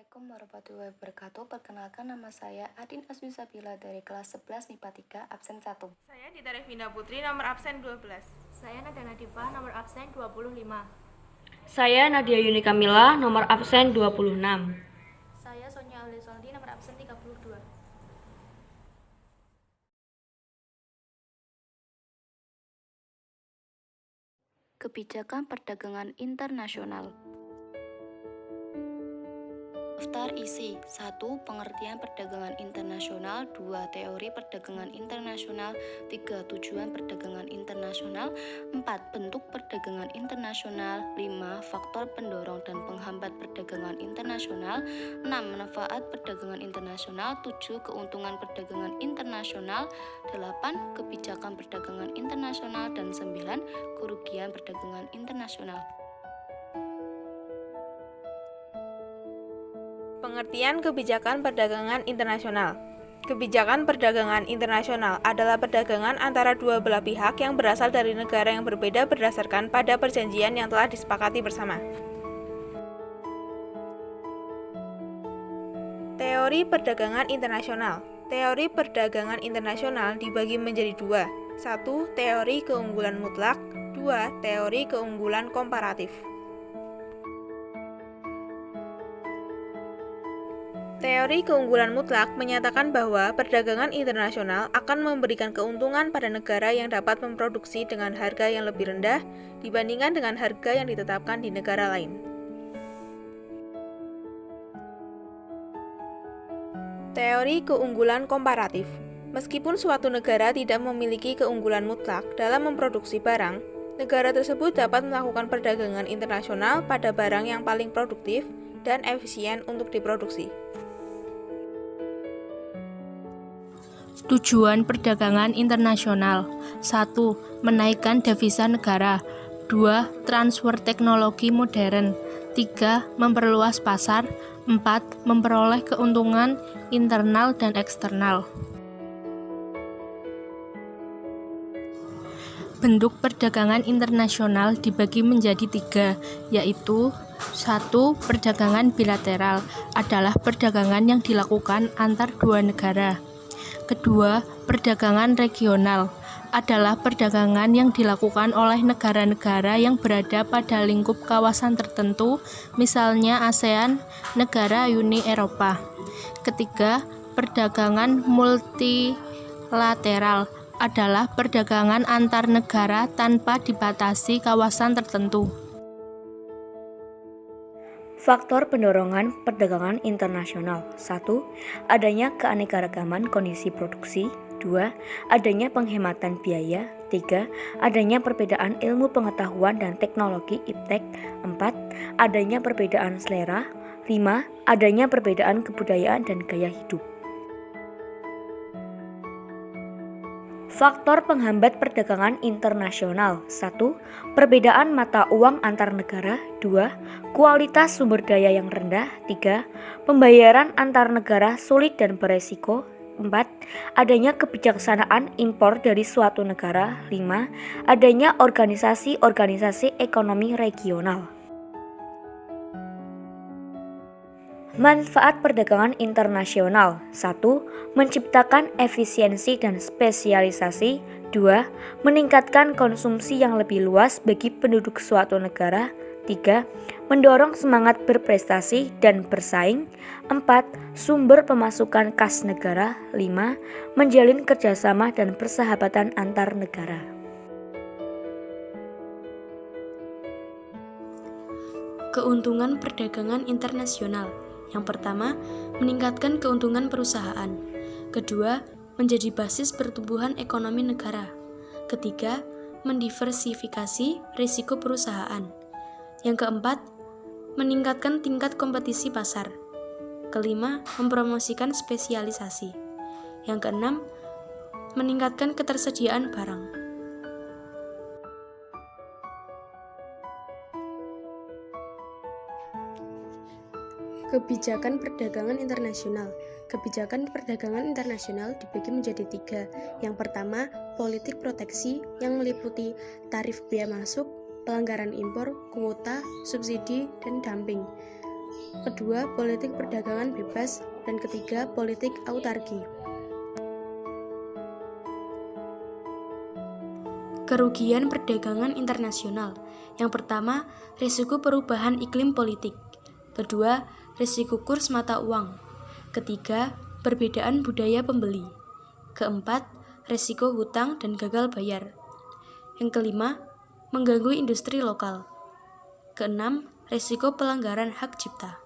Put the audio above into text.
Assalamualaikum warahmatullahi wabarakatuh. Perkenalkan, nama saya Adin Aswisabila dari kelas 11 MIPA 3, absen 1. Saya Dita Revina Putri, nomor absen 12. Saya Nadia Nadifah, nomor absen 25. Saya Nadia Yuni Kamila, nomor absen 26. Saya Sonia Aulia Soldi, nomor absen 32. Kebijakan perdagangan internasional. Daftar isi 1. Pengertian perdagangan internasional. 2. Teori perdagangan internasional. 3. Tujuan perdagangan internasional. 4. Bentuk perdagangan internasional. 5. Faktor pendorong dan penghambat perdagangan internasional. 6. Manfaat perdagangan internasional. 7. Keuntungan perdagangan internasional. 8. Kebijakan perdagangan internasional. Dan 9. Kerugian perdagangan internasional. Pengertian kebijakan perdagangan internasional. Kebijakan perdagangan internasional adalah perdagangan antara dua belah pihak yang berasal dari negara yang berbeda berdasarkan pada perjanjian yang telah disepakati bersama. Teori perdagangan internasional. Teori perdagangan internasional dibagi menjadi dua. 1. Teori keunggulan mutlak. 2. Teori keunggulan komparatif. Teori keunggulan mutlak menyatakan bahwa perdagangan internasional akan memberikan keuntungan pada negara yang dapat memproduksi dengan harga yang lebih rendah dibandingkan dengan harga yang ditetapkan di negara lain. Teori keunggulan komparatif. Meskipun suatu negara tidak memiliki keunggulan mutlak dalam memproduksi barang, negara tersebut dapat melakukan perdagangan internasional pada barang yang paling produktif dan efisien untuk diproduksi. Tujuan perdagangan internasional. 1. Menaikkan devisa negara. 2. Transfer teknologi modern. 3. Memperluas pasar. 4. Memperoleh keuntungan internal dan eksternal. Bentuk perdagangan internasional dibagi menjadi 3, yaitu 1. Perdagangan bilateral adalah perdagangan yang dilakukan antar dua negara. Kedua, perdagangan regional adalah perdagangan yang dilakukan oleh negara-negara yang berada pada lingkup kawasan tertentu, misalnya ASEAN, negara Uni Eropa. Ketiga, perdagangan multilateral adalah perdagangan antar negara tanpa dibatasi kawasan tertentu. Faktor pendorongan perdagangan internasional. 1. Adanya keanekaragaman kondisi produksi. 2. Adanya penghematan biaya. 3. Adanya perbedaan ilmu pengetahuan dan teknologi iptek. 4. Adanya perbedaan selera. 5. Adanya perbedaan kebudayaan dan gaya hidup. Faktor penghambat perdagangan internasional. 1. Perbedaan mata uang antar negara. 2. Kualitas sumber daya yang rendah. 3. Pembayaran antar negara sulit dan beresiko. 4. Adanya kebijaksanaan impor dari suatu negara. 5. Adanya organisasi-organisasi ekonomi regional. Manfaat perdagangan internasional. 1. Menciptakan efisiensi dan spesialisasi. 2. Meningkatkan konsumsi yang lebih luas bagi penduduk suatu negara. 3. Mendorong semangat berprestasi dan bersaing. 4. Sumber pemasukan kas negara. 5. Menjalin kerjasama dan persahabatan antar negara. Keuntungan perdagangan internasional. Yang pertama, meningkatkan keuntungan perusahaan. Kedua, menjadi basis pertumbuhan ekonomi negara. Ketiga, mendiversifikasi risiko perusahaan. Yang keempat, meningkatkan tingkat kompetisi pasar. Kelima, mempromosikan spesialisasi. Yang keenam, meningkatkan ketersediaan barang. Kebijakan perdagangan internasional. Kebijakan perdagangan internasional dibagi menjadi 3. Yang pertama, politik proteksi yang meliputi tarif bea masuk, pelanggaran impor, kuota, subsidi, dan dumping. kedua, politik perdagangan bebas, dan ketiga, politik autarki. Kerugian perdagangan internasional. Yang pertama, risiko perubahan iklim politik. Kedua, risiko kurs mata uang. Ketiga, perbedaan budaya pembeli. Keempat, risiko hutang dan gagal bayar. Yang kelima, mengganggu industri lokal. Keenam, risiko pelanggaran hak cipta.